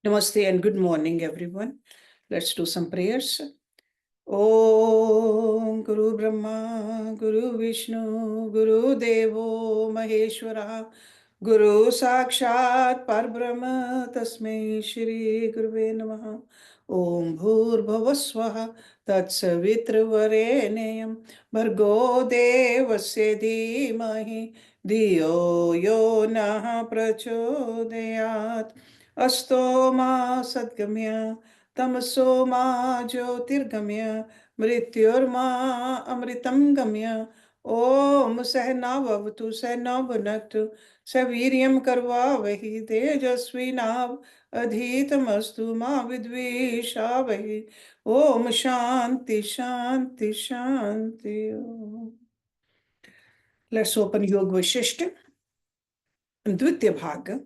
Namaste and good morning, everyone. Let's do some prayers. Om Guru Brahma, Guru Vishnu, Guru Devo Maheshwara, Guru Sakshat Parbrahma, Tasmai Shri Guruve Namaha. Om Bhur Swaha Tatsavitrvarenyam Bhargo Devasya Dhimahi Dhiyo Yo Nah Prachodayat. अस्तो मा सद्गम्य तमसो मा ज्योतिर्गम्य मृत्युर्मा अमृतं गम्य ओम सहनावतु सहनौभुनक्तु सवीर्यं कर्वावहि तेजस्विनाव अधीतमस्तु मा विद्विषावहि। ओम शांति शांति शांति। Let's open योग वशिष्ठ द्वितीय भाग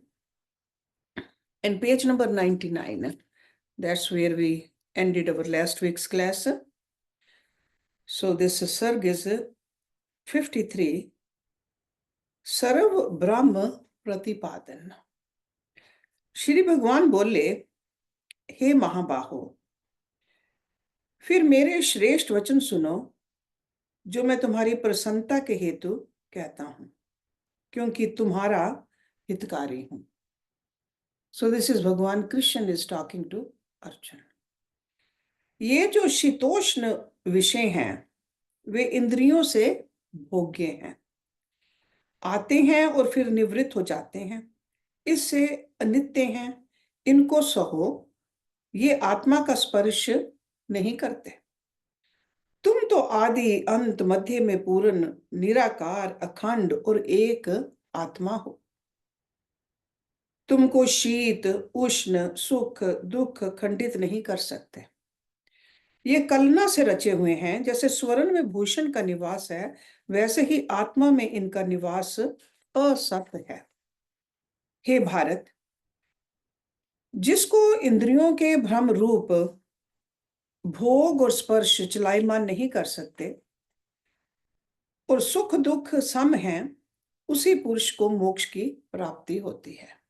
and page number 99. That's where we ended our last week's class. So this sarg is 53. सर्व ब्रह्म प्रतिपादन। श्री भगवान बोले, हे महाबाहो, फिर मेरे श्रेष्ठ वचन सुनो जो मैं तुम्हारी प्रसन्नता के हेतु कहता हूं, क्योंकि तुम्हारा हितकारी हूं। So this is भगवान Krishna is talking to Arjun. ये जो शीतोष्ण विषय हैं वे इंद्रियों से भोग्य हैं, आते हैं और फिर निवृत्त हो जाते हैं, इससे अनित्य हैं, इनको सहो, ये आत्मा का स्पर्श नहीं करते। तुम तो आदि अंत मध्य में पूर्ण निराकार अखंड और एक आत्मा हो। तुमको शीत उष्ण सुख दुख खंडित नहीं कर सकते। ये कलना से रचे हुए हैं, जैसे स्वर्ण में भूषण का निवास है वैसे ही आत्मा में इनका निवास असत है। हे भारत, जिसको इंद्रियों के भ्रम रूप भोग और स्पर्श चलायमान नहीं कर सकते और सुख दुख सम हैं, उसी पुरुष को मोक्ष की प्राप्ति होती है।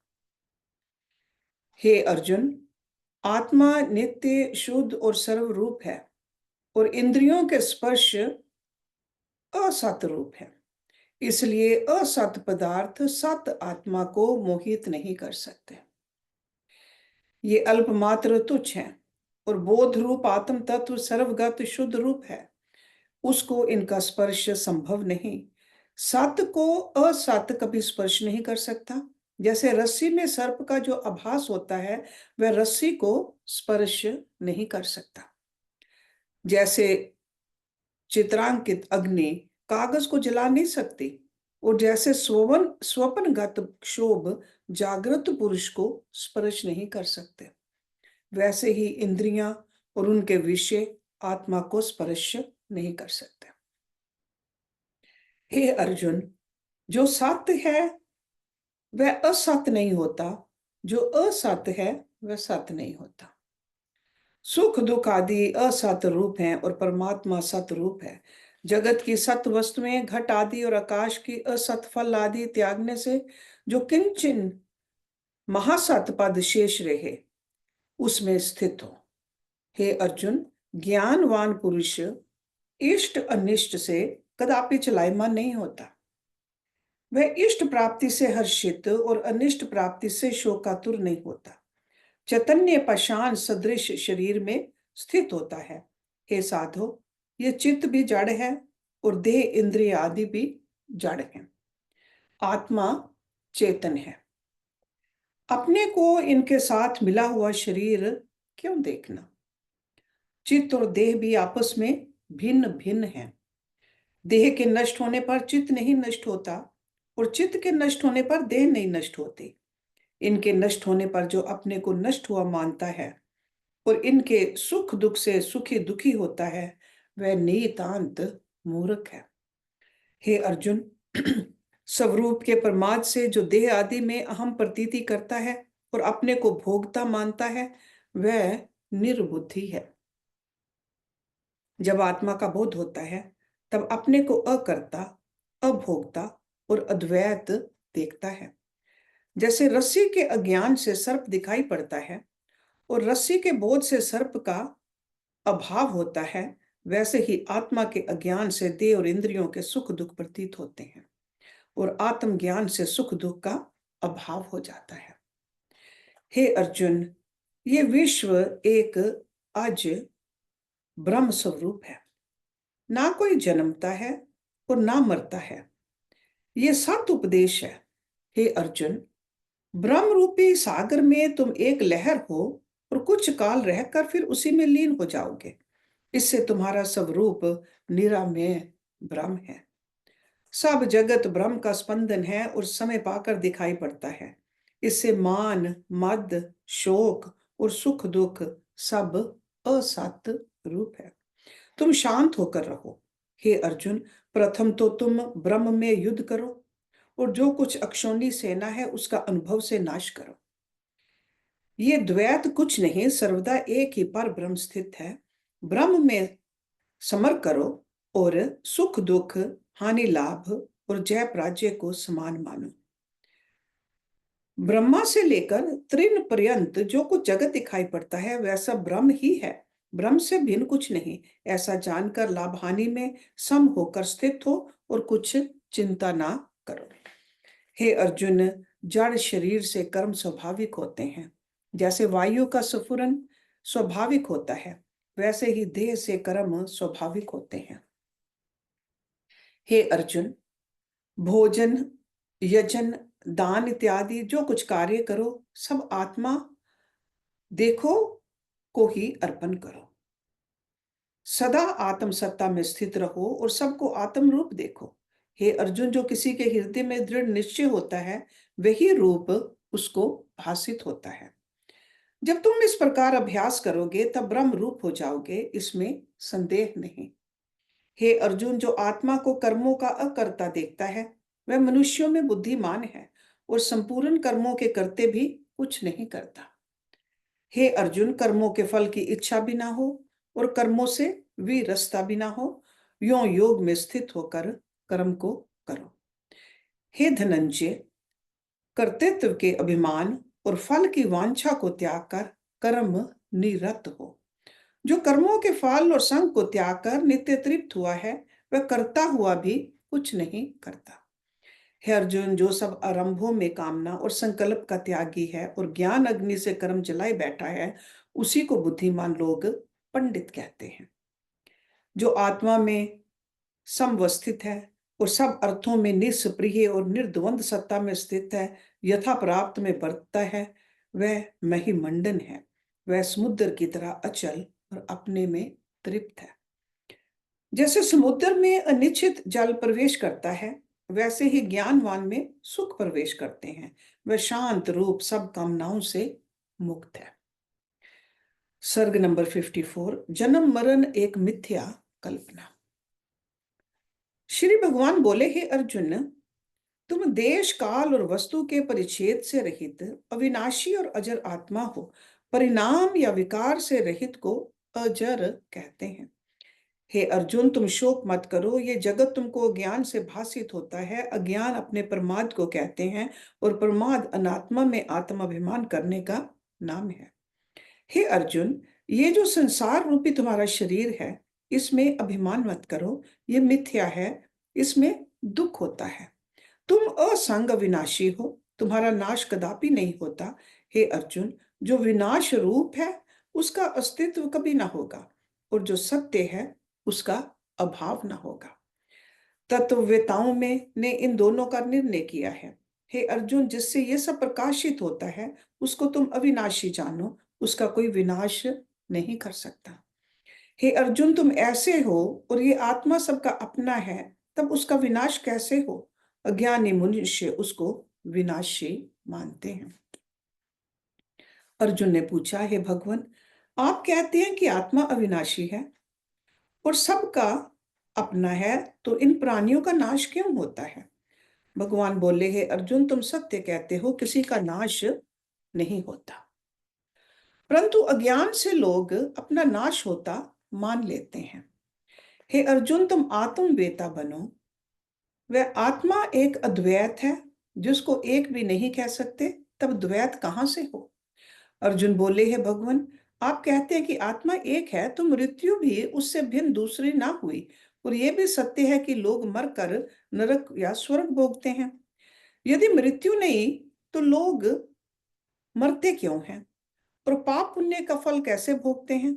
हे अर्जुन, आत्मा नित्य शुद्ध और सर्वरूप है और इंद्रियों के स्पर्श असत रूप है, इसलिए असत पदार्थ सत आत्मा को मोहित नहीं कर सकते। ये अल्पमात्र तुच्छ हैं और बोध रूप आत्म तत्व सर्वगत शुद्ध रूप है, उसको इनका स्पर्श संभव नहीं। सत को असत कभी स्पर्श नहीं कर सकता। जैसे रस्सी में सर्प का जो आभास होता है वह रस्सी को स्पर्श नहीं कर सकता। जैसे चित्रांकित अग्नि कागज को जला नहीं सकती और जैसे स्वप्नगत क्षोभ जागृत पुरुष को स्पर्श नहीं कर सकते, वैसे ही इंद्रियां और उनके विषय आत्मा को स्पर्श नहीं कर सकते। हे अर्जुन, जो सत्य है वह असत्य नहीं होता, जो असत्य है वह सत्य नहीं होता। सुख दुख आदि असत्य रूप हैं और परमात्मा सत्य रूप है। जगत की सत्य वस्तुएं घट आदि और आकाश की असत फल आदि त्यागने से जो किंचन महासत पद शेष रहे उसमें स्थित हो। हे अर्जुन, ज्ञानवान पुरुष इष्ट अनिष्ट से कदापि चलायमान नहीं होता। वह इष्ट प्राप्ति से हर्षित और अनिष्ट प्राप्ति से शोकातुर नहीं होता। चैतन्य पाषाण सदृश शरीर में स्थित होता है। हे साधो, ये चित्त भी जड़ है और देह इंद्रिय आदि भी जड़ है, आत्मा चेतन है। अपने को इनके साथ मिला हुआ शरीर क्यों देखना? चित्त और देह भी आपस में भिन्न भिन्न हैं। देह के नष्ट होने पर चित्त नहीं नष्ट होता और चित्त के नष्ट होने पर देह नहीं नष्ट होती। इनके नष्ट होने पर जो अपने को नष्ट हुआ मानता है और इनके सुख दुख से सुखी दुखी होता है वह नितांत मूर्ख है। हे अर्जुन, स्वरूप के प्रमाद से जो देह आदि में अहम प्रतीति करता है और अपने को भोगता मानता है वह निर्बुद्धि है। जब आत्मा का बोध होता है तब अपने को अकर्ता अभोक्ता और अद्वैत देखता है। जैसे रस्सी के अज्ञान से सर्प दिखाई पड़ता है और रस्सी के बोझ से सर्प का अभाव होता है, वैसे ही आत्मा के अज्ञान से देह और इंद्रियों के सुख दुख प्रतीत होते हैं और आत्मज्ञान से सुख दुख का अभाव हो जाता है। हे अर्जुन, ये विश्व एक अज ब्रह्म स्वरूप है, ना कोई जन्मता है और ना मरता है। ये सत उपदेश है। हे अर्जुन, ब्रह्म रूपी सागर में तुम एक लहर हो और कुछ काल रहकर फिर उसी में लीन हो जाओगे। इससे तुम्हारा स्वरूप निरामय ब्रह्म है। सब जगत ब्रह्म का स्पंदन है और समय पाकर दिखाई पड़ता है। इससे मान, मद, शोक और सुख दुख सब असत रूप है। तुम शांत होकर रहो। हे अर्जुन, प्रथम तो तुम ब्रह्म में युद्ध करो और जो कुछ अक्षौणी सेना है उसका अनुभव से नाश करो। ये द्वैत कुछ नहीं, सर्वदा एक ही पर ब्रह्म स्थित है। ब्रह्म में समर करो और सुख दुख, हानि लाभ और जय पराजय को समान मानो। ब्रह्मा से लेकर तृण पर्यंत जो कुछ जगत दिखाई पड़ता है वह सब ब्रह्म ही है, ब्रह्म से भिन्न कुछ नहीं। ऐसा जानकर लाभ हानि में सम होकर स्थित हो और कुछ चिंता ना करो। हे अर्जुन, जड़ शरीर से कर्म स्वाभाविक होते हैं। जैसे वायु का स्फुरन स्वाभाविक होता है, वैसे ही देह से कर्म स्वाभाविक होते हैं। हे अर्जुन, भोजन, यजन, दान इत्यादि जो कुछ कार्य करो सब आत्मा देखो को ही अर्पण करो। सदा आत्म सत्ता में स्थित रहो और सबको आत्म रूप देखो। हे अर्जुन, जो किसी के हृदय में दृढ़ निश्चय होता है वही रूप उसको भासित होता है। जब तुम इस प्रकार अभ्यास करोगे तब ब्रह्म रूप हो जाओगे, इसमें संदेह नहीं। हे अर्जुन, जो आत्मा को कर्मों का अकर्ता देखता है वह मनुष्यों में बुद्धिमान है और संपूर्ण कर्मों के करते भी कुछ नहीं करता। हे अर्जुन, कर्मों के फल की इच्छा भी ना हो और कर्मों से विरसता भी ना हो, यों योग में स्थित होकर कर्म को करो। हे धनंजय, कर्तृत्व के अभिमान और फल की वांछा को त्याग कर कर्म निरत हो। जो कर्मों के फल और संग को त्याग कर नित्य तृप्त हुआ है वह करता हुआ भी कुछ नहीं करता। हे अर्जुन, जो सब आरंभों में कामना और संकल्प का त्यागी है और ज्ञान अग्नि से कर्म जलाए बैठा है उसी को बुद्धिमान लोग पंडित कहते हैं। जो आत्मा में समवस्थित है और सब अर्थों में निष्प्रिय और निर्द्वंद सत्ता में स्थित है, यथा प्राप्त में बरतता है, वह महिमंडन है। वह समुद्र की तरह अचल और अपने में तृप्त है। जैसे समुद्र में अनिश्चित जल प्रवेश करता है वैसे ही ज्ञानवान में सुख प्रवेश करते हैं। वह शांत रूप सब कामनाओं से मुक्त है। सर्ग नंबर 54, जन्म मरण एक मिथ्या कल्पना। श्री भगवान बोले, हे अर्जुन, तुम देश काल और वस्तु के परिच्छेद से रहित अविनाशी और अजर आत्मा हो। परिणाम या विकार से रहित को अजर कहते हैं। हे अर्जुन, तुम शोक मत करो, ये जगत तुमको ज्ञान से भासित होता है। अज्ञान अपने प्रमाद को कहते हैं और प्रमाद अनात्मा में आत्माभिमान करने का नाम है। हे अर्जुन, ये जो संसार रूपी तुम्हारा शरीर है इसमें अभिमान मत करो, ये मिथ्या है, इसमें दुख होता है। तुम असंग विनाशी हो, तुम्हारा नाश कदापि नहीं होता। हे अर्जुन, जो विनाश रूप है उसका अस्तित्व कभी ना होगा और जो सत्य है उसका अभाव ना होगा। तत्ववेताओं में ने इन दोनों का निर्णय किया है। हे अर्जुन, जिससे ये सब प्रकाशित होता है उसको तुम अविनाशी जानो, उसका कोई विनाश नहीं कर सकता। हे अर्जुन, तुम ऐसे हो और ये आत्मा सबका अपना है, तब उसका विनाश कैसे हो? अज्ञानी मनुष्य उसको विनाशी मानते हैं। अर्जुन ने पूछा, हे भगवान, आप कहते हैं कि आत्मा अविनाशी है और सबका अपना है, तो इन प्राणियों का नाश क्यों होता है? भगवान बोले, हे अर्जुन, तुम सत्य कहते हो, किसी का नाश नहीं होता, परंतु अज्ञान से लोग अपना नाश होता मान लेते हैं। हे अर्जुन, तुम आत्मवेता बनो। वह आत्मा एक अद्वैत है जिसको एक भी नहीं कह सकते, तब द्वैत कहां से हो? अर्जुन बोले, हे भगवान, आप कहते हैं कि आत्मा एक है, तो मृत्यु भी उससे भिन्न दूसरी ना हुई, और यह भी सत्य है कि लोग मरकर नरक या स्वर्ग भोगते हैं। यदि मृत्यु नहीं तो लोग मरते क्यों हैं, और पाप पुण्य का फल कैसे भोगते हैं?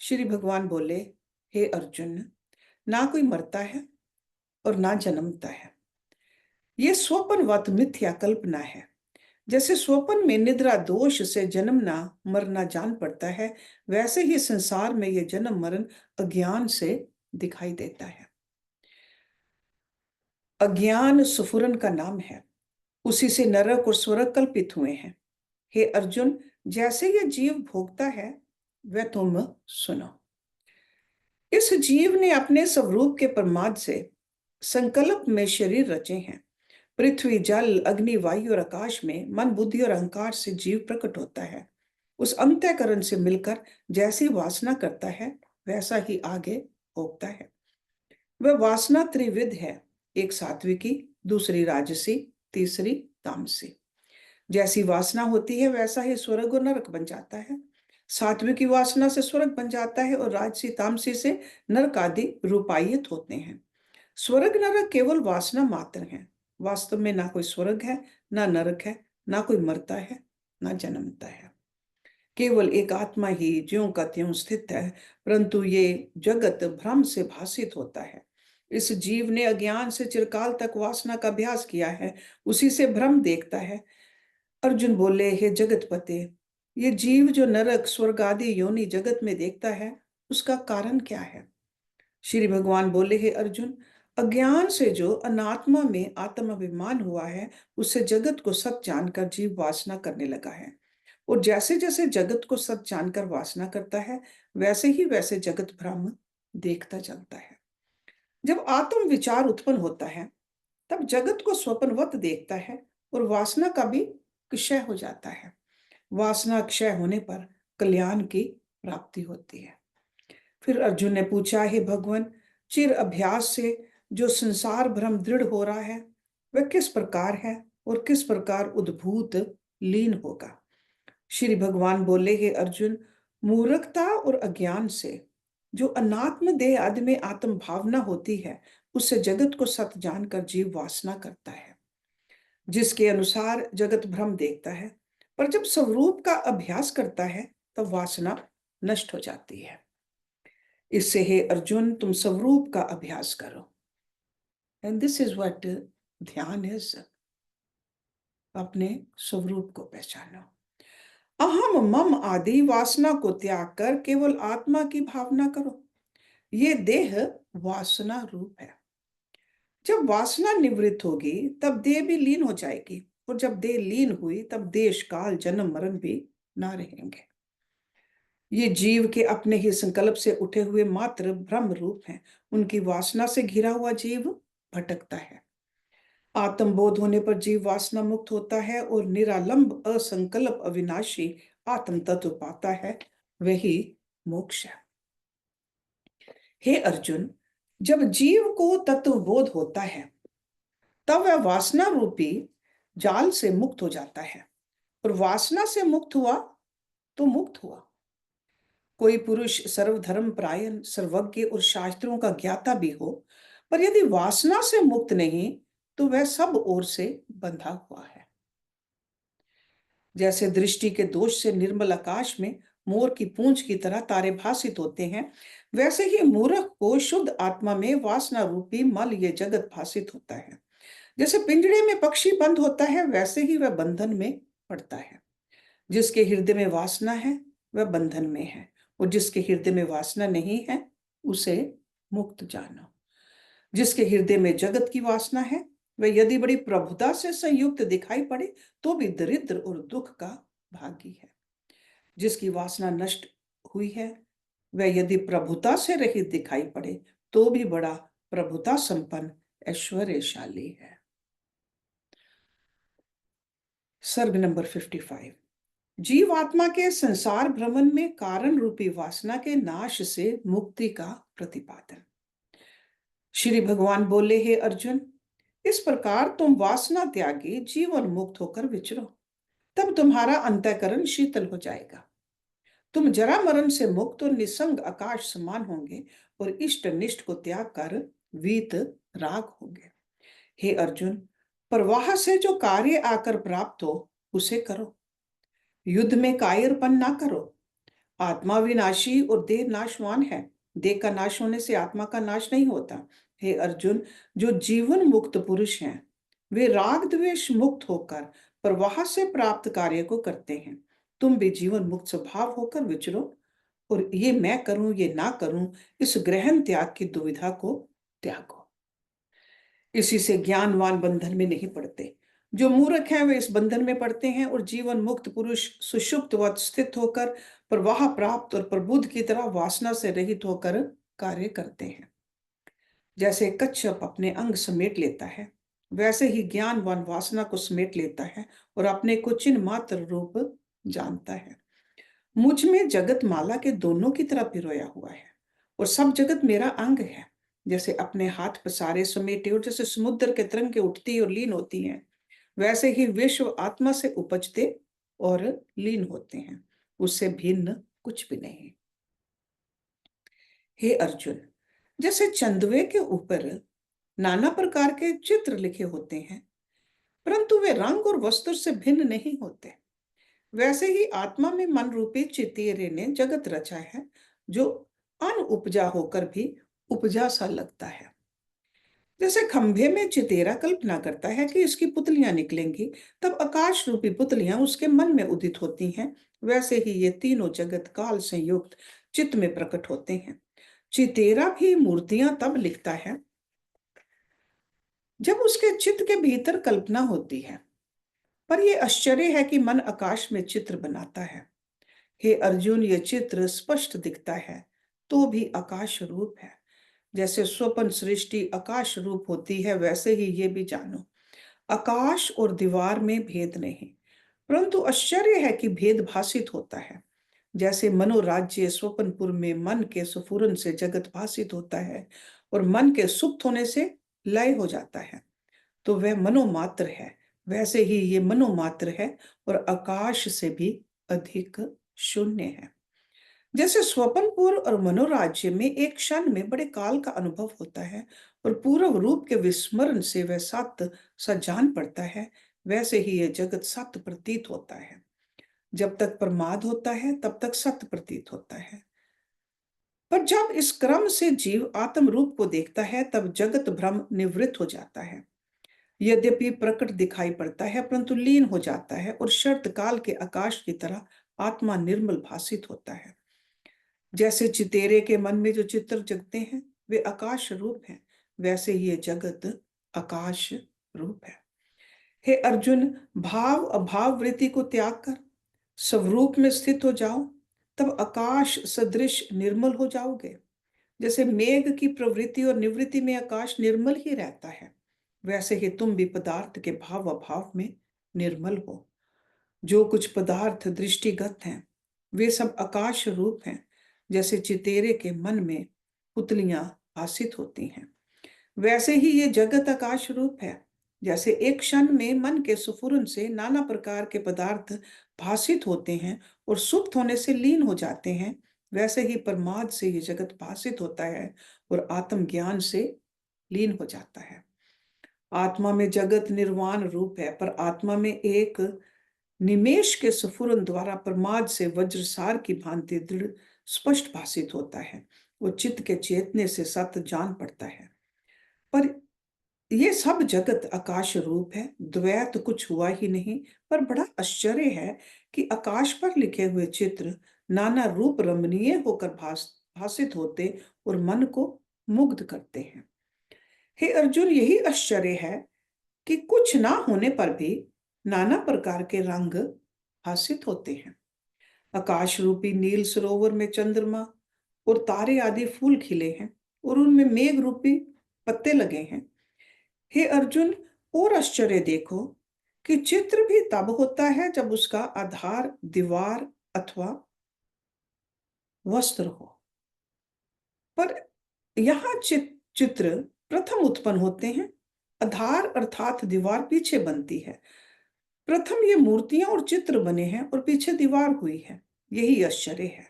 श्री भगवान बोले, हे अर्जुन, ना कोई मरता है और ना जन्मता है। ये स्वप्नवत मिथ्या कल्पना है। जैसे स्वप्न में निद्रा दोष से जन्मना मरना जान पड़ता है, वैसे ही संसार में ये जन्म मरण अज्ञान से दिखाई देता है। अज्ञान सुफुरन का नाम है, उसी से नरक और स्वर्ग कल्पित हुए हैं। हे अर्जुन, जैसे ये जीव भोगता है वह तुम सुनो। इस जीव ने अपने स्वरूप के प्रमाद से संकल्प में शरीर रचे हैं। पृथ्वी, जल, अग्नि, वायु और आकाश में मन, बुद्धि और अहंकार से जीव प्रकट होता है। उस अंतःकरण से मिलकर जैसी वासना करता है वैसा ही आगे भोगता है। वह वासना त्रिविध है, एक सात्विकी, दूसरी राजसी, तीसरी तामसी। जैसी वासना होती है वैसा ही स्वर्ग और नरक बन जाता है। सात्विकी वासना से स्वर्ग बन जाता है और राजसी तामसी से नरक आदि रूपायित होते हैं। स्वर्ग नरक केवल वासना मात्र है। वास्तव में ना कोई स्वर्ग है, ना नरक है, ना कोई मरता है, ना जन्मता है। केवल एक आत्मा ही ज्यों का त्यों स्थित है, परंतु ये जगत भ्रम से भासित होता है। इस जीव ने अज्ञान से चिरकाल तक वासना का अभ्यास किया है, उसी से भ्रम देखता है। अर्जुन बोले, हे जगतपते, ये जीव जो नरक, स्वर्ग आदि योनि जगत में देखता है, उसका कारण क्या है? श्री भगवान बोले, हे अर्जुन, अज्ञान से जो अनात्मा में आत्माभिमान हुआ है, उससे जगत को सत जानकर जीव वासना करने लगा है। और जैसे जैसे जगत को सत जानकर वासना करता है, वैसे ही वैसे जगत भ्रम देखता चलता है। जब आत्म विचार उत्पन्न होता है, तब जगत को स्वप्नवत देखता है और वासना का भी क्षय हो जाता है। वासना क्षय होने पर कल्याण की प्राप्ति होती है। फिर अर्जुन ने पूछा, हे भगवान, चिर अभ्यास से जो संसार भ्रम दृढ़ हो रहा है, वह किस प्रकार है और किस प्रकार उद्भूत लीन होगा? श्री भगवान बोले, हे अर्जुन, मूर्खता और अज्ञान से जो अनात्म देह आदि में आत्म भावना होती है, उससे जगत को सत जानकर जीव वासना करता है, जिसके अनुसार जगत भ्रम देखता है। पर जब स्वरूप का अभ्यास करता है तब वासना नष्ट हो जाती है। इससे हे अर्जुन, तुम स्वरूप का अभ्यास करो। एंड दिस इज व्हाट ध्यान इज। अपने स्वरूप को पहचानो। अहम मम आदि वासना को त्याग कर केवल आत्मा की भावना करो। ये देह वासना रूप है। जब वासना निवृत्त होगी तब देह भी लीन हो जाएगी, और जब देह लीन हुई तब देश काल जन्म मरण भी ना रहेंगे। ये जीव के अपने ही संकल्प से उठे हुए मात्र भ्रम रूप हैं। उनकी वासना से घिरा हुआ जीव भटकता है। आत्मबोध होने पर जीव वासना मुक्त होता है और निरालंब असंकल्प अविनाशी आत्म तत्व पाता है। वही मोक्ष है। हे अर्जुन, जब जीव को तत्व बोध होता है तब वह वासना रूपी जाल से मुक्त हो जाता है, और वासना से मुक्त हुआ तो मुक्त हुआ। कोई पुरुष सर्वधर्म परायण, सर्वज्ञ और शास्त्रों का ज्ञाता भी हो, पर यदि वासना से मुक्त नहीं तो वह सब ओर से बंधा हुआ है। जैसे दृष्टि के दोष से निर्मल आकाश में मोर की पूंछ की तरह तारे भासित होते हैं, वैसे ही मूर्ख को शुद्ध आत्मा में वासना रूपी मल ये जगत भासित होता है। जैसे पिंजड़े में पक्षी बंद होता है, वैसे ही वह बंधन में पड़ता है। जिसके हृदय में वासना है वह बंधन में है, और जिसके हृदय में वासना नहीं है उसे मुक्त जानो। जिसके हृदय में जगत की वासना है वह यदि बड़ी प्रभुता से संयुक्त दिखाई पड़े तो भी दरिद्र और दुख का भागी है। जिसकी वासना नष्ट हुई है वह यदि प्रभुता से रहित दिखाई पड़े तो भी बड़ा प्रभुता संपन्न ऐश्वर्यशाली है। सर्ग नंबर 55। जीव आत्मा के संसार भ्रमण में कारण रूपी वासना के नाश से मुक्ति का प्रतिपादन। श्री भगवान बोले, हे अर्जुन, इस प्रकार तुम वासना त्यागी जीवन मुक्त होकर विचरो। तब तुम्हारा अंतःकरण शीतल हो जाएगा। तुम जरा मरण से मुक्त और निसंग आकाश समान होंगे और इष्ट निष्ठ को त्याग कर वीत राग होंगे। हे अर्जुन, प्रवाह से जो कार्य आकर प्राप्त हो उसे करो। युद्ध में कायरपन ना करो। आत्मा विनाशी और देह नाशवान है। देह का नाश होने से आत्मा का नाश नहीं होता। हे अर्जुन, जो जीवन मुक्त पुरुष हैं वे राग द्वेष मुक्त होकर प्रवाह से प्राप्त कार्य को करते हैं। तुम भी जीवन मुक्त स्वभाव होकर विचरो और ये मैं करूं ये ना करूं इस ग्रहण त्याग की दुविधा को त्यागो। इसी से ज्ञानवान बंधन में नहीं पड़ते। जो मूर्ख हैं वे इस बंधन में पड़ते हैं और जीवन मुक्त पुरुष सुषुप्तवत स्थित होकर प्रवाह प्राप्त और प्रबुद्ध की तरह वासना से रहित होकर कार्य करते हैं। जैसे कच्छप अपने अंग समेट लेता है वैसे ही ज्ञानवान वासना को समेट लेता है और अपने को चिन्ह मात्र रूप जानता है। मुझ में जगत माला के दोनों की तरह पिरोया हुआ है और सब जगत मेरा अंग है। जैसे अपने हाथ पसारे समेटे और जैसे समुद्र के तरंगे उठती और लीन होती हैं वैसे ही विश्व आत्मा से उपजते और लीन होते हैं। उससे भिन्न कुछ भी नहीं। हे अर्जुन, जैसे चंदवे के ऊपर नाना प्रकार के चित्र लिखे होते हैं परंतु वे रंग और वस्त्र से भिन्न नहीं होते, वैसे ही आत्मा में मन रूपी चितीरे ने जगत रचा है जो अनउपजा होकर भी उपजा सा लगता है। जैसे खंभे में चितेरा कल्पना करता है कि इसकी पुतलियां निकलेंगी, तब आकाश रूपी पुतलियां उसके मन में उदित होती हैं, वैसे ही ये तीनों जगत काल से युक्त चित्त में प्रकट होते हैं। चितेरा भी मूर्तियां तब लिखता है जब उसके चित्त के भीतर कल्पना होती है। पर यह आश्चर्य है कि मन आकाश में चित्र बनाता है। हे अर्जुन, ये चित्र स्पष्ट दिखता है तो भी आकाश रूप है। जैसे स्वप्न सृष्टि आकाश रूप होती है वैसे ही ये भी जानो, आकाश और दीवार में भेद नहीं, परंतु आश्चर्य है कि भेद भासित होता है। जैसे मनोराज्य स्वप्नपुर में मन के सुफुरन से जगत भासित होता है और मन के सुप्त होने से लय हो जाता है, तो वह मनोमात्र है। वैसे ही ये मनोमात्र है और आकाश से भी अधिक शून्य है। जैसे स्वप्नपुर और मनोराज्य में एक क्षण में बड़े काल का अनुभव होता है और पूर्व रूप के विस्मरण से वह सत्य सा जान पड़ता है, वैसे ही यह जगत सत्य प्रतीत होता है। जब तक प्रमाद होता है तब तक सत्य प्रतीत होता है, पर जब इस क्रम से जीव आत्म रूप को देखता है तब जगत भ्रम निवृत्त हो जाता है। यद्यपि प्रकट दिखाई पड़ता है परंतु लीन हो जाता है और शर्त काल के आकाश की तरह आत्मा निर्मल भासित होता है। जैसे चितेरे के मन में जो चित्र जगते हैं वे आकाश रूप हैं, वैसे ही ये जगत आकाश रूप है। हे अर्जुन, भाव अभाव वृत्ति को त्याग कर स्वरूप में स्थित हो जाओ, तब आकाश सदृश निर्मल हो जाओगे। जैसे मेघ की प्रवृत्ति और निवृत्ति में आकाश निर्मल ही रहता है, वैसे ही तुम भी पदार्थ के भाव अभाव में निर्मल हो। जो कुछ पदार्थ दृष्टिगत हैं वे सब आकाश रूप हैं। जैसे चितेरे के मन में पुतलियां भासित होती हैं वैसे ही ये जगत आकाश रूप है। जैसे एक क्षण में मन के सुफुरन से नाना प्रकार के पदार्थ भासित होते हैं और सुप्त होने से लीन हो जाते हैं, वैसे ही प्रमाद से ये जगत भासित होता है और आत्मज्ञान से लीन हो जाता है। आत्मा में जगत निर्वाण रूप है, पर आत्मा में एक निमेष के स्फुरन द्वारा प्रमाद से वज्रसार की भांति दृढ़ स्पष्ट भासित होता है। वो चित्त के चेतने से सत्य जान पड़ता है। पर ये सब जगत आकाश रूप है, द्वैत कुछ हुआ ही नहीं। पर बड़ा आश्चर्य है कि आकाश पर लिखे हुए चित्र नाना रूप रमणीय होकर भासित होते और मन को मुग्ध करते हैं। हे अर्जुन, यही आश्चर्य है कि कुछ ना होने पर भी नाना प्रकार के रंग भासित होते हैं। आकाश रूपी नील सरोवर में चंद्रमा और तारे आदि फूल खिले हैं और उनमें मेघ रूपी पत्ते लगे हैं। हे अर्जुन, और आश्चर्य देखो कि चित्र भी तब होता है जब उसका आधार दीवार अथवा वस्त्र हो। पर यहाँ चित्र प्रथम उत्पन्न होते हैं, आधार अर्थात दीवार पीछे बनती है। प्रथम ये मूर्तियां और चित्र बने हैं और पीछे दीवार हुई है, यही आश्चर्य है।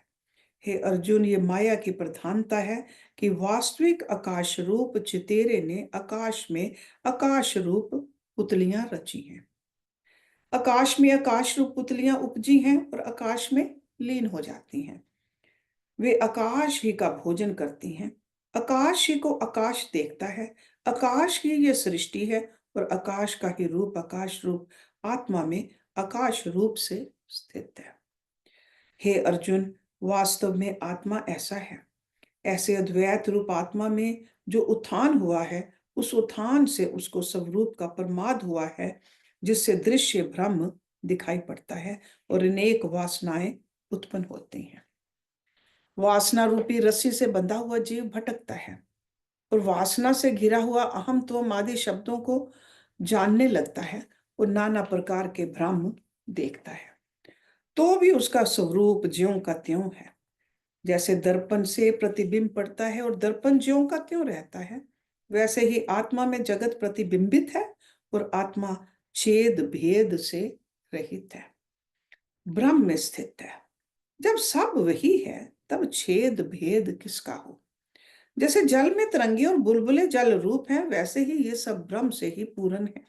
हे अर्जुन, ये माया की प्रधानता है कि वास्तविक आकाश रूप चितेरे ने आकाश में आकाश रूप पुतलियां रची हैं। आकाश में आकाश रूप पुतलियां उपजी हैं और आकाश में लीन हो जाती हैं। वे आकाश ही का भोजन करती हैं। आकाश ही को आकाश देखता है। आकाश ही ये सृष्टि है और आकाश का ही रूप आकाश रूप आत्मा में आकाश रूप से स्थित है। हे अर्जुन, वास्तव में आत्मा ऐसा है। ऐसे अद्वैत रूप आत्मा में जो उत्थान हुआ है, उस उत्थान से उसको स्वरूप का प्रमाद हुआ है, जिससे दृश्य ब्रह्म दिखाई पड़ता है और अनेक वासनाएं उत्पन्न होती हैं। वासना रूपी रस्सी से बंधा हुआ जीव भटकता है और वासना से घिरा हुआ अहम त्वम आदि शब्दों को जानने लगता है और नाना प्रकार के भ्रम देखता है, तो भी उसका स्वरूप ज्यों का त्यों है। जैसे दर्पण से प्रतिबिंब पड़ता है और दर्पण ज्यों का त्यों रहता है, वैसे ही आत्मा में जगत प्रतिबिंबित है और आत्मा छेद भेद से रहित है, ब्रह्म में स्थित है। जब सब वही है, तब छेद भेद किसका हो। जैसे जल में तरंगे और बुलबुले जल रूप हैं, वैसे ही ये सब ब्रह्म से ही पूर्ण है,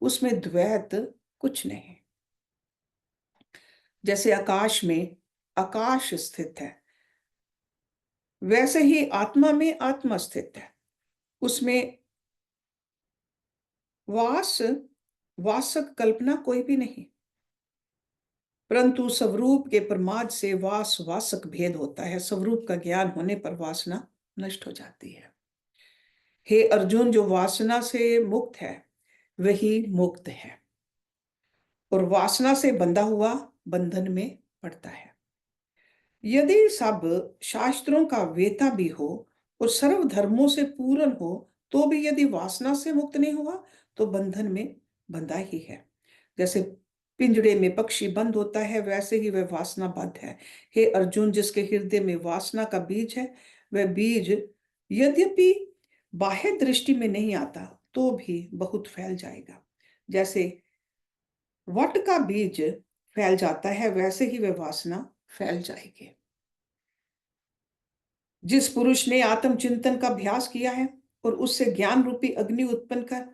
उसमें द्वैत कुछ नहीं। जैसे आकाश में आकाश स्थित है, वैसे ही आत्मा में आत्मा स्थित है। उसमें वास वासक कल्पना कोई भी नहीं, परंतु स्वरूप के प्रमाद से वास वासक भेद होता है। स्वरूप का ज्ञान होने पर वासना नष्ट हो जाती है। हे अर्जुन, जो वासना से मुक्त है वही मुक्त है और वासना से बंधा हुआ बंधन में पड़ता है। यदि सब शास्त्रों का वेता भी हो और सर्व धर्मों से पूर्ण हो, तो भी यदि वासना से मुक्त नहीं हुआ तो बंधन में बंधा ही है। जैसे पिंजड़े में पक्षी बंद होता है, वैसे ही वह वासना बद्ध है। हे अर्जुन, जिसके हृदय में वासना का बीज है, वह बीज यद्यपि बाह्य दृष्टि में नहीं आता तो भी बहुत फैल जाएगा। जैसे वट का बीज फैल जाता है, वैसे ही वह वासना फैल जाएगी। जिस पुरुष ने आत्मचिंतन का अभ्यास किया है और उससे ज्ञान रूपी अग्नि उत्पन्न कर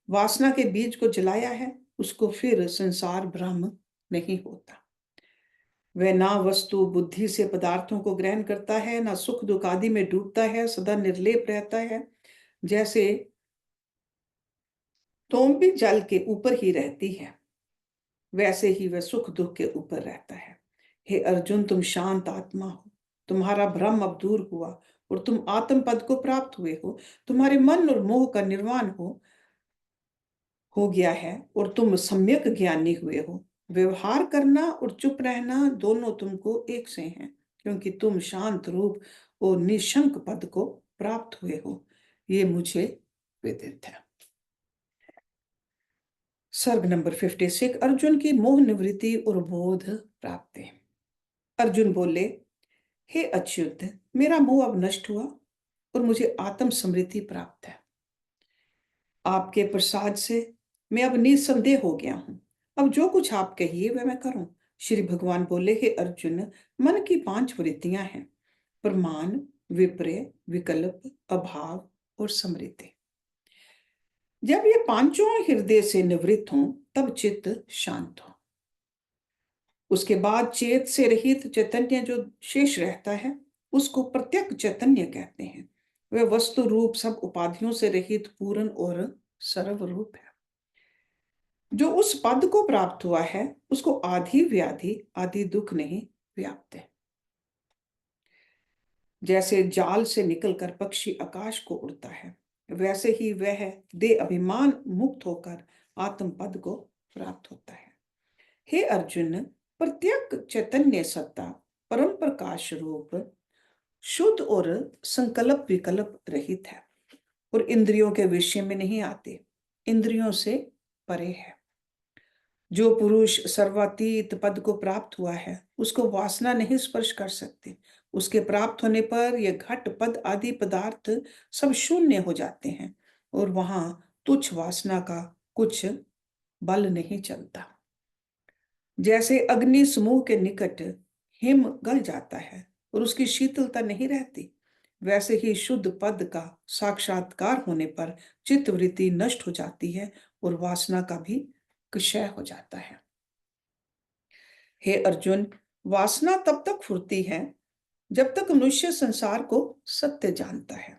वासना के बीज को जलाया है, उसको फिर संसार ब्रह्म नहीं होता। वह ना वस्तु बुद्धि से पदार्थों को ग्रहण करता है, ना सुख दुख आदि में डूबता है, सदा निर्लेप रहता है। जैसे तोम्बी जल के ऊपर ही रहती है, वैसे ही वह सुख दुख के ऊपर रहता है। हे अर्जुन, तुम शांत आत्मा हो, तुम्हारा भ्रम अब दूर हुआ और तुम आत्म पद को प्राप्त हुए हो। तुम्हारे मन और मोह का निर्वाण हो गया है और तुम सम्यक ज्ञानी हुए हो। व्यवहार करना और चुप रहना दोनों तुमको एक से हैं, क्योंकि तुम शांत रूप और निशंक पद को प्राप्त हुए हो। ये मुझे विदित है। सर्ग नंबर 56, अर्जुन की मोह निवृत्ति और बोध प्राप्ति। अर्जुन बोले, हे अच्युत, मेरा मोह अब नष्ट हुआ और मुझे आत्म समृद्धि प्राप्त है। आपके प्रसाद से मैं अब निसंदेह हो गया हूं। अब जो कुछ आप कहिए वह मैं करूं। श्री भगवान बोले, हे अर्जुन, मन की 5 वृत्तियां हैं: प्रमाण, विपर्य, विकल्प, अभाव और समृद्धि। जब ये पांचों हृदय से निवृत्त हों, तब चित्त शांत हो। उसके बाद चेत से रहित चैतन्य जो शेष रहता है, उसको प्रत्यक्ष चैतन्य कहते हैं। वह वस्तु रूप सब उपाधियों से रहित पूर्ण और सर्व रूप है। जो उस पद को प्राप्त हुआ है, उसको आदि व्याधि आदि दुख नहीं व्याप्त है। जैसे जाल से निकलकर पक्षी आकाश को उड़ता है, वैसे ही वह दे अभिमान मुक्त होकर आत्म पद को प्राप्त होता है। हे अर्जुन, प्रत्येक चैतन्य सत्ता परम प्रकाश रूप शुद्ध और संकल्प विकल्प रहित है और इंद्रियों के विषय में नहीं आते, इंद्रियों से परे है। जो पुरुष सर्वातीत पद को प्राप्त हुआ है, उसको वासना नहीं स्पर्श कर सकते। उसके प्राप्त होने पर यह घट पद आदि पदार्थ सब शून्य हो जाते हैं और वहां तुच्छ वासना का कुछ बल नहीं चलता। जैसे अग्नि समूह के निकट हिम गल जाता है और उसकी शीतलता नहीं रहती, वैसे ही शुद्ध पद का साक्षात्कार होने पर चित्तवृत्ति नष्ट हो जाती है और वासना का भी क्षय हो जाता है। हे अर्जुन, वासना तब तक फुरती है जब तक मनुष्य संसार को सत्य जानता है।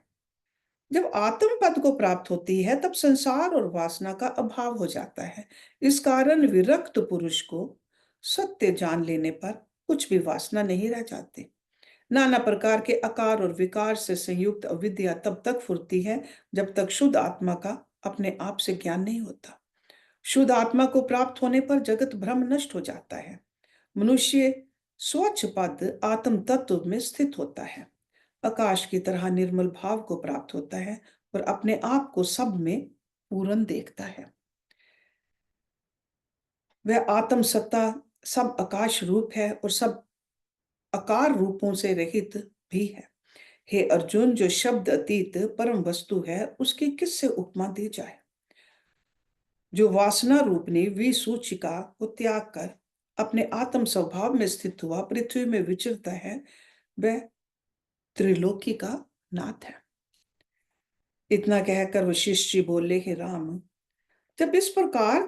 जब आत्म पद को प्राप्त होती है तब संसार और वासना का अभाव हो जाता है। इस कारण विरक्त पुरुष को सत्य जान लेने पर कुछ भी वासना नहीं रह जाती। नाना प्रकार के आकार और विकार से संयुक्त अविद्या तब तक फुरती है जब तक शुद्ध आत्मा का अपने आप से ज्ञान नहीं होता। शुद्ध आत्मा को प्राप्त होने पर जगत भ्रम नष्ट हो जाता है। मनुष्य स्वच्छ पद आत्म तत्व में स्थित होता है, आकाश की तरह निर्मल भाव को प्राप्त होता है और अपने आप को सब में पूर्ण देखता है। वह आत्म सत्ता सब आकाश रूप है और सब आकार रूपों से रहित भी है। हे अर्जुन, जो शब्द अतीत परम वस्तु है उसकी किससे उपमा दी जाए। जो वासना रूपनी विसूचिका को त्याग कर अपने आत्म स्वभाव में स्थित हुआ पृथ्वी में विचरता है, वह त्रिलोकी का नाथ है। इतना कहकर वशिष्ठ जी बोले, हे राम, जब इस प्रकार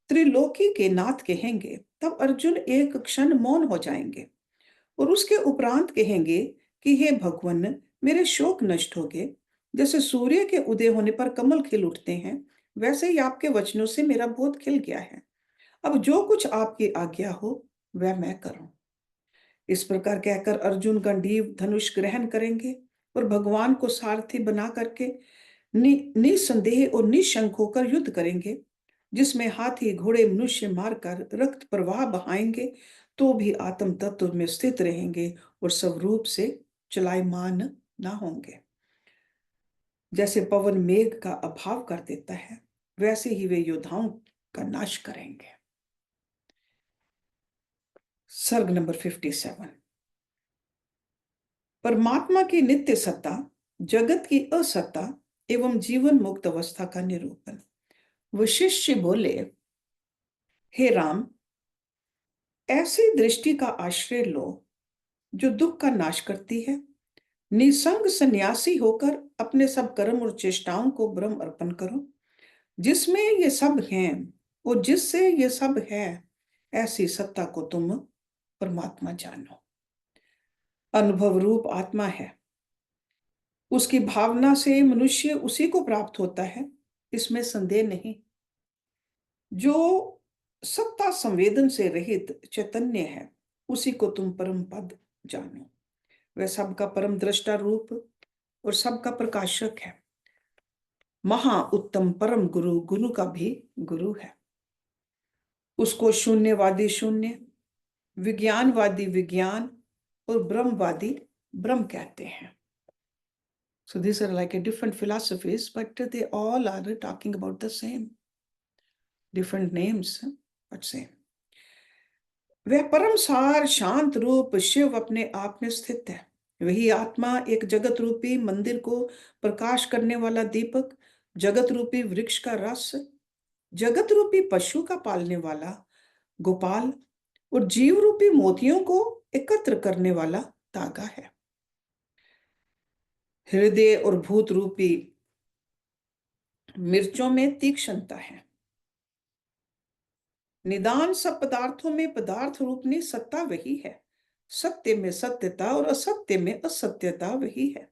त्रिलोकी के नाथ कहेंगे तब अर्जुन एक क्षण मौन हो जाएंगे और उसके उपरांत कहेंगे कि हे भगवान, मेरे शोक नष्ट हो गए। जैसे सूर्य के उदय होने पर कमल खिल उठते हैं, वैसे ही आपके वचनों से मेरा बोध खिल गया है। अब जो कुछ आपकी आज्ञा हो वह मैं करूं। इस प्रकार कहकर अर्जुन गंडीव धनुष ग्रहण करेंगे और भगवान को सारथी बना करके निसंदेह और निशंक होकर युद्ध करेंगे। जिसमें हाथी घोड़े मनुष्य मारकर रक्त प्रवाह बहाएंगे तो भी आत्म तत्व में स्थित रहेंगे और स्वरूप से चलायमान ना होंगे। जैसे पवन मेघ का अभाव कर देता है, वैसे ही वे योद्धाओं का नाश करेंगे। सर्ग नंबर 57। परमात्मा की नित्य सत्ता, जगत की असत्ता एवं जीवन मुक्त अवस्था का निरूपण। वशिष्ठ बोले, हे राम, ऐसी दृष्टि का आश्रय लो जो दुख का नाश करती है। निसंग सन्यासी होकर अपने सब कर्म और चेष्टाओं को ब्रह्म अर्पण करो, जिसमें ये सब हैं और जिससे ये सब है। ऐसी सत्ता को तुम परमात्मा जानो। अनुभव रूप आत्मा है, उसकी भावना से मनुष्य उसी को प्राप्त होता है, इसमें संदेह नहीं। जो सत्ता संवेदन से रहित चैतन्य है, उसी को तुम परम पद जानो। वह सबका परम दृष्टा रूप और सबका प्रकाशक है। महा उत्तम परम गुरु गुरु का भी गुरु है। उसको शून्यवादी शून्य, विज्ञानवादी विज्ञान और ब्रह्मवादी ब्रह्म कहते हैं। So these are like a different philosophies, but they all are talking about the same. Different names, but same. वह परम सार शांत रूप शिव अपने आप में स्थित है। वही आत्मा एक जगत रूपी मंदिर को प्रकाश करने वाला दीपक, जगत रूपी वृक्ष का रस, जगत रूपी पशु का पालने वाला गोपाल और जीव रूपी मोतियों को एकत्र करने वाला धागा है। हृदय और भूत रूपी मिर्चों में तीक्ष्णता है। निदान सब पदार्थों में पदार्थ रूपनी सत्ता वही है। सत्य में सत्यता और असत्य में असत्यता वही है।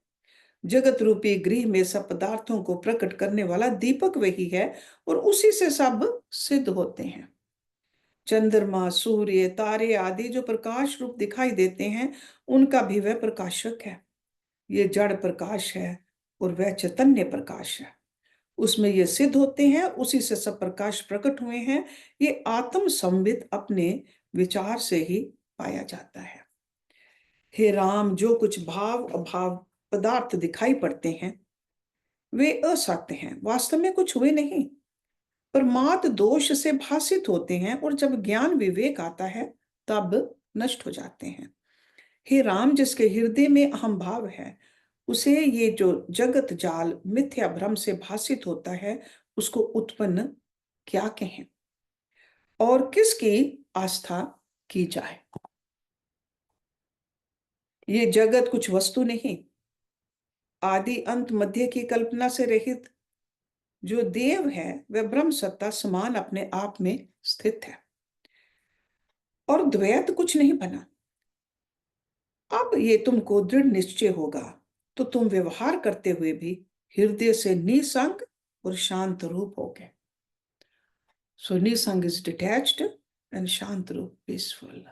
जगत रूपी गृह में सब पदार्थों को प्रकट करने वाला दीपक वही है और उसी से सब सिद्ध होते हैं। चंद्रमा, सूर्य, तारे आदि जो प्रकाश रूप दिखाई देते हैं, उनका भी वह प्रकाशक है। ये जड़ प्रकाश है और वह चैतन्य प्रकाश है। उसमें ये सिद्ध होते हैं, उसी से सब प्रकाश प्रकट हुए हैं। ये आत्म संवित अपने विचार से ही पाया जाता है। हे राम, जो कुछ भाव अभाव पदार्थ दिखाई पड़ते हैं वे असत्य हैं, वास्तव में कुछ हुए नहीं, पर मात दोष से भासित होते हैं और जब ज्ञान विवेक आता है तब नष्ट हो जाते हैं। हे राम, जिसके हृदय में अहम भाव है, उसे ये जो जगत जाल मिथ्या भ्रम से भासित होता है, उसको उत्पन्न क्या कहें। और किसकी आस्था की जाए। ये जगत कुछ वस्तु नहीं, आदि अंत मध्य की कल्पना से रहित जो देव है वह ब्रह्म सत्ता समान अपने आप में स्थित है, और द्वैत कुछ नहीं बना। अब ये तुमको दृढ़ निश्चय होगा तो तुम व्यवहार करते हुए भी हृदय से निसंग और शांत रूप होगे। सो निसंग इज डिटैच्ड एंड शांत रूप peaceful.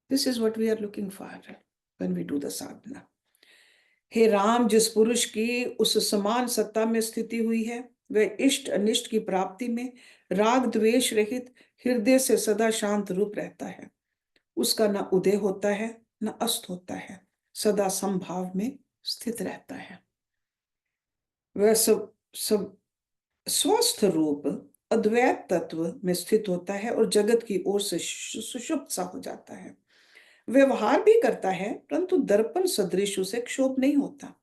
This is what we are looking for when we do the sadhana. हे राम, जिस पुरुष की उस समान सत्ता में स्थिति हुई है वह इष्ट अनिष्ट की प्राप्ति में राग द्वेष रहित हृदय से सदा शांत रूप रहता है। उसका न उदय होता है न अस्त होता है, सदा समभाव में स्थित रहता है। वह सब सब स्वस्थ रूप अद्वैत तत्व में स्थित होता है और जगत की ओर से सुषुप्त सा हो जाता है। व्यवहार भी करता है परंतु दर्पण सदृश उसे क्षोभ नहीं होता।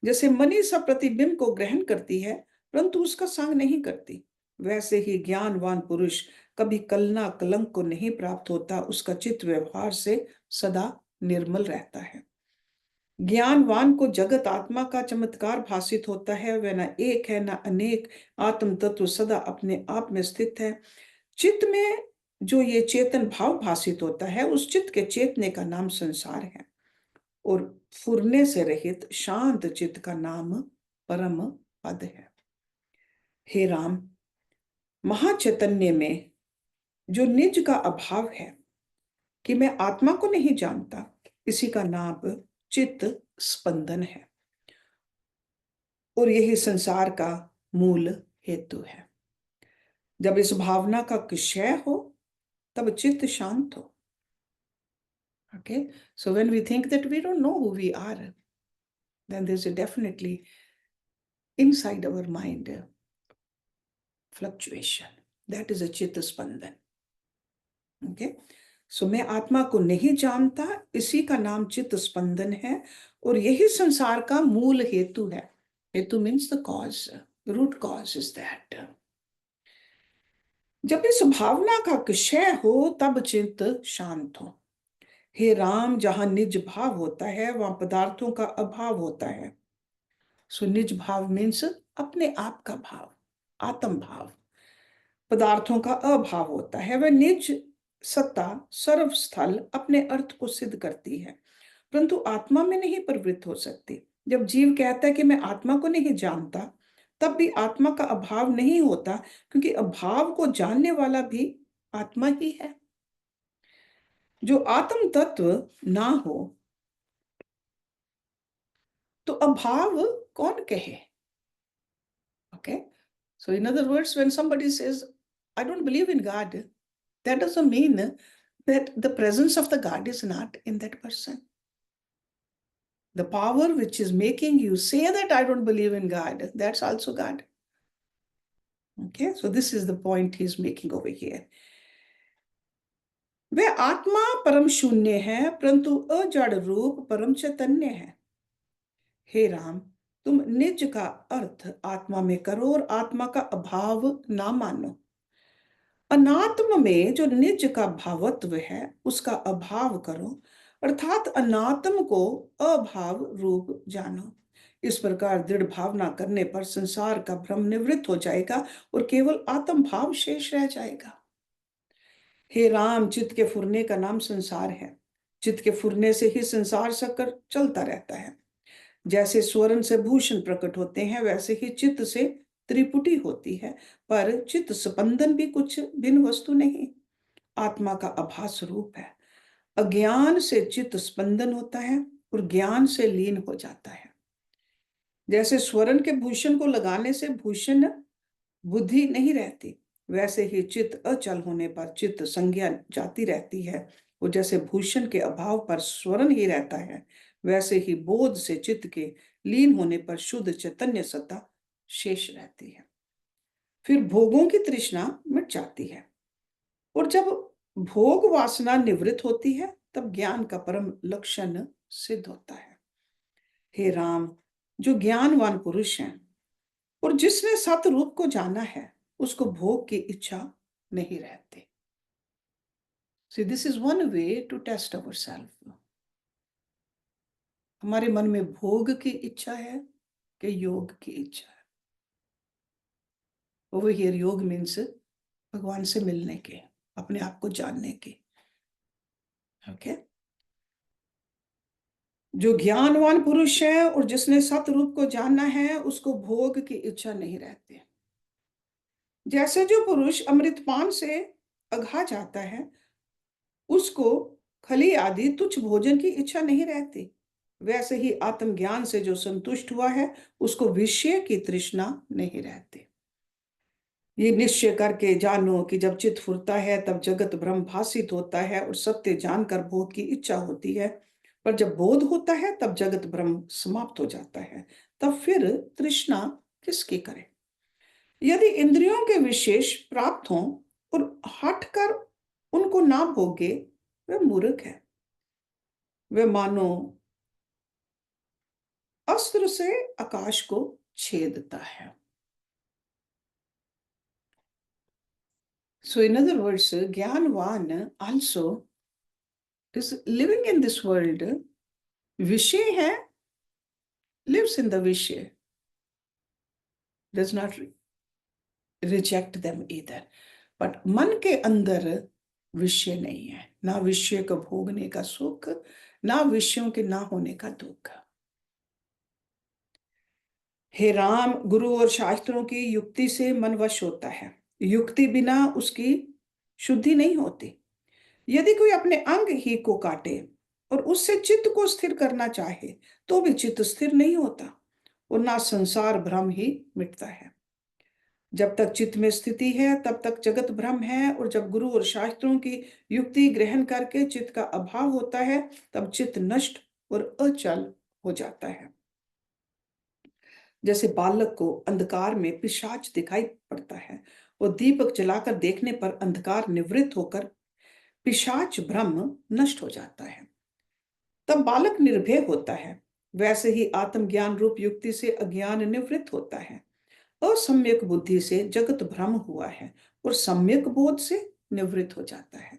जैसे मणि सब प्रतिबिंब को ग्रहण करती है परंतु उसका संग नहीं करती, वैसे ही ज्ञानवान पुरुष कभी कलना कलंक को नहीं प्राप्त होता, उसका चित्त व्यवहार से सदा निर्मल रहता है। ज्ञानवान को जगत आत्मा का चमत्कार भासित होता है, वह न एक है न अनेक, आत्म तत्व सदा अपने आप में स्थित है। चित्त में जो ये चेतन भाव भासित होता है उस चित्त के चेतने का नाम संसार है, और फुरने से रहित शांत चित्त का नाम परम पद है। हे राम, महाचैतन्य में जो निज का अभाव है कि मैं आत्मा को नहीं जानता, इसी का नाम चित्त स्पंदन है, और यही संसार का मूल हेतु है। जब इस भावना का क्षय हो तब चित्त शांत हो। Okay, so when we think that we don't know who we are, then there's a definitely inside our mind fluctuation. That is a chitta spandan. Okay, so मैं आत्मा को नहीं जानता, इसी का नाम चित्त स्पंदन है, और यही संसार का मूल हेतु है। हेतु means the cause, the root cause is that. जब इस भावना का क्षय हो तब चित्त शांत हो। हे राम, जहां निज भाव होता है वहां पदार्थों का अभाव होता है। सो निज भाव मीन्स अपने आप का भाव, आत्म भाव। पदार्थों का अभाव होता है, वह निज सत्ता सर्वस्थल अपने अर्थ को सिद्ध करती है, परंतु आत्मा में नहीं प्रवृत्त हो सकती। जब जीव कहता है कि मैं आत्मा को नहीं जानता, तब भी आत्मा का अभाव नहीं होता, क्योंकि अभाव को जानने वाला भी आत्मा ही है। जो आत्म तत्व ना हो तो अभाव कौन कहे। Okay, so in other words, when somebody says I don't believe in God, that doesn't mean that the presence of the God is not in that person. The power which is making you say that I don't believe in God, that's also God. Okay, so this is the point he's making over here. वह आत्मा परम शून्य है परंतु अजड़ रूप परम चैतन्य है। हे राम, तुम निज का अर्थ आत्मा में करो और आत्मा का अभाव ना मानो। अनात्म में जो निज का भावत्व है उसका अभाव करो, अर्थात अनात्म को अभाव रूप जानो। इस प्रकार दृढ़ भावना करने पर संसार का भ्रम निवृत्त हो जाएगा और केवल आत्म भाव शेष रह जाएगा। हे राम, चित्त के फुरने का नाम संसार है। चित्त के फुरने से ही संसार चक्र चलता रहता है। जैसे स्वर्ण से भूषण प्रकट होते हैं वैसे ही चित्त से त्रिपुटी होती है, पर चित्त स्पंदन भी कुछ भिन्न वस्तु नहीं, आत्मा का आभास रूप है। अज्ञान से चित्त स्पंदन होता है और ज्ञान से लीन हो जाता है। जैसे स्वर्ण के भूषण को लगाने से भूषण बुद्धि नहीं रहती, वैसे ही चित्त अचल होने पर चित्त संज्ञा जाती रहती है, और जैसे भूषण के अभाव पर स्वर्ण ही रहता है, वैसे ही बोध से चित्त के लीन होने पर शुद्ध चैतन्य सत्ता शेष रहती है। फिर भोगों की तृष्णा मिट जाती है, और जब भोग वासना निवृत्त होती है तब ज्ञान का परम लक्षण सिद्ध होता है। हे राम, जो ज्ञानवान पुरुष हैं और जिसने सत रूप को जाना है उसको भोग की इच्छा नहीं रहती। See, this is one way to test ourselves. हमारे मन में भोग की इच्छा है कि योग की इच्छा है? Over here, योग means भगवान से मिलने के, अपने आप को जानने के. ओके? जो ज्ञानवान पुरुष है और जिसने सतरूप को जानना है, उसको भोग की इच्छा नहीं रहती. जैसे जो पुरुष अमृतपान से अघा जाता है, उसको खली आदि तुच्छ भोजन की इच्छा नहीं रहती, वैसे ही आत्मज्ञान से जो संतुष्ट हुआ है, उसको विषय की तृष्णा नहीं रहती. ये निश्चय करके जानो कि जब चित्त फुरता है तब जगत ब्रह्म भासित होता है और सत्य जानकर भोग की इच्छा होती है, पर जब बोध होता है तब जगत ब्रह्म समाप्त हो जाता है. तब फिर तृष्णा किसकी करे? यदि इंद्रियों के विशेष प्राप्त हों और हटकर उनको ना भोगे, वह मूर्ख है. वह मानो अस्त्र से आकाश को छेदता है. So in other words, ज्ञानवान also is living in this world. विषय है, lives in the विषय, does not reject them either. But मन के अंदर विषय नहीं है, ना विषय को भोगने का सुख, ना विषयों के ना होने का दुख. हे राम, गुरु और शास्त्रों की युक्ति से मन वश होता है. युक्ति बिना उसकी शुद्धि नहीं होती. यदि कोई अपने अंग ही को काटे और उससे चित्त को स्थिर करना चाहे, तो भी चित्त स्थिर नहीं होता और ना संसार भ्रम ही मिटता है. जब तक चित्त में स्थिति है तब तक जगत भ्रम है, और जब गुरु और शास्त्रों की युक्ति ग्रहण करके चित्त का अभाव होता है, तब चित्त नष्ट और अचल हो जाता है. जैसे बालक को अंधकार में पिशाच दिखाई पड़ता है और दीपक जलाकर देखने पर अंधकार निवृत्त होकर पिशाच ब्रह्म नष्ट हो जाता है, तब बालक निर्भय होता है. वैसे ही आत्मज्ञान रूप युक्ति से अज्ञान निवृत्त होता है. असम्यक बुद्धि से जगत भ्रम हुआ है और सम्यक बोध से निवृत्त हो जाता है.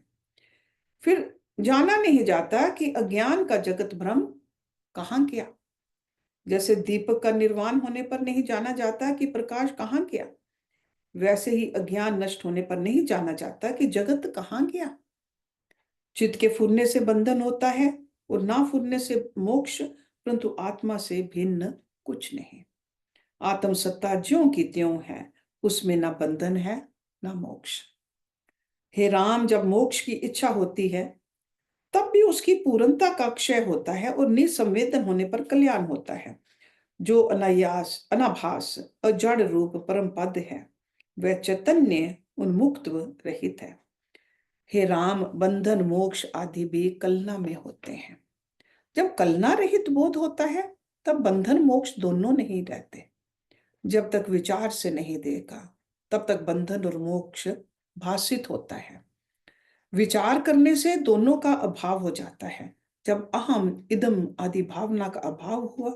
फिर जाना नहीं जाता कि अज्ञान का जगत भ्रम कहाँ गया. जैसे दीपक का निर्वाण होने पर नहीं जाना जाता कि प्रकाश कहाँ गया, वैसे ही अज्ञान नष्ट होने पर नहीं जाना जाता कि जगत कहाँ गया. चित्त के फुरने से बंधन होता है और ना फुरने से मोक्ष, परंतु आत्मा से भिन्न कुछ नहीं. आत्म सत्ता ज्यों की त्यों है, उसमें ना बंधन है ना मोक्ष. हे राम, जब मोक्ष की इच्छा होती है तब भी उसकी पूर्णता का क्षय होता है और निसंवेदन होने पर कल्याण होता है. जो अनायास अनाभास अजड़ रूप परम पद है, वह चैतन्य उन्मुक्त रहित है. हे राम, बंधन मोक्ष आदि भी कलना में होते हैं. जब कलना रहित बोध होता है तब बंधन मोक्ष दोनों नहीं रहते. जब तक विचार से नहीं देखा तब तक बंधन और मोक्ष भासित होता है. विचार करने से दोनों का अभाव हो जाता है. जब अहम इदम आदि भावना का अभाव हुआ,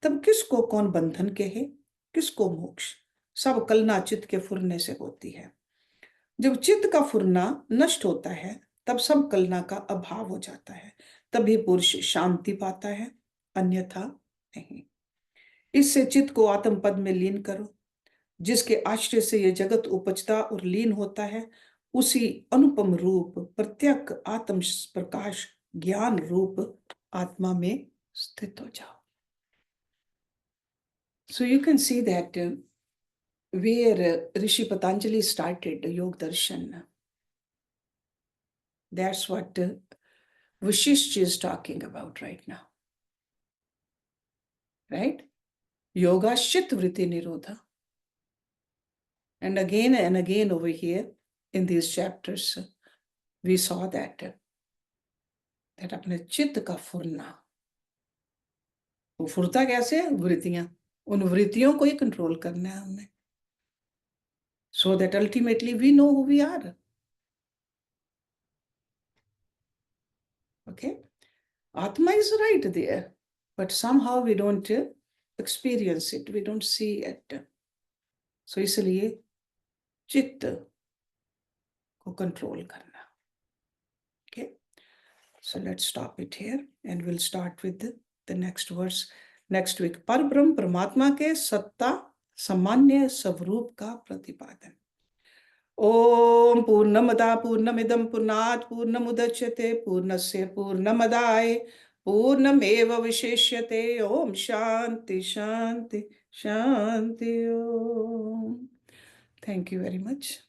तब किसको कौन बंधन कहे, किसको मोक्ष. सब कलना चित्त के फुरने से होती है. जब चित्त का फुरना नष्ट होता है तब सब कलना का अभाव हो जाता है. तभी पुरुष शांति पाता है, अन्यथा नहीं. इससे चित्त को आत्म पद में लीन करो. जिसके आश्रय से यह जगत उपजता और लीन होता है, उसी अनुपम रूप प्रत्यक आत्म प्रकाश ज्ञान रूप आत्मा में स्थित हो जाओ. So you can see that where Rishi Patanjali started Yog Darshan, that's what Vashishta is talking about right now. Right? Yoga Shit Vritti Nirodha. And again over here in these chapters, we saw that अपने चित्त का फुरना, वो फुरता कैसे है? वृत्तियां, उन वृत्तियों को ही कंट्रोल करना है हमने, so that ultimately we know who we are. Okay, Atma is right there, but somehow we don't experience it, we don't see it. So इसलिए चित्त को कंट्रोल करना. So let's stop it here and we'll start with the next verse next week. पर ब्रह्म परमात्मा के सत्ता सामान्य स्वरूप का प्रतिपादन। ओम पूर्णमदा पूर्णमिदं पूर्णात् पूर्णमुदच्यते पूर्णस्य पूर्णमदाय पूर्णमेवावशिष्यते। ओम शांति शांति शांति। ओम। Thank you very much.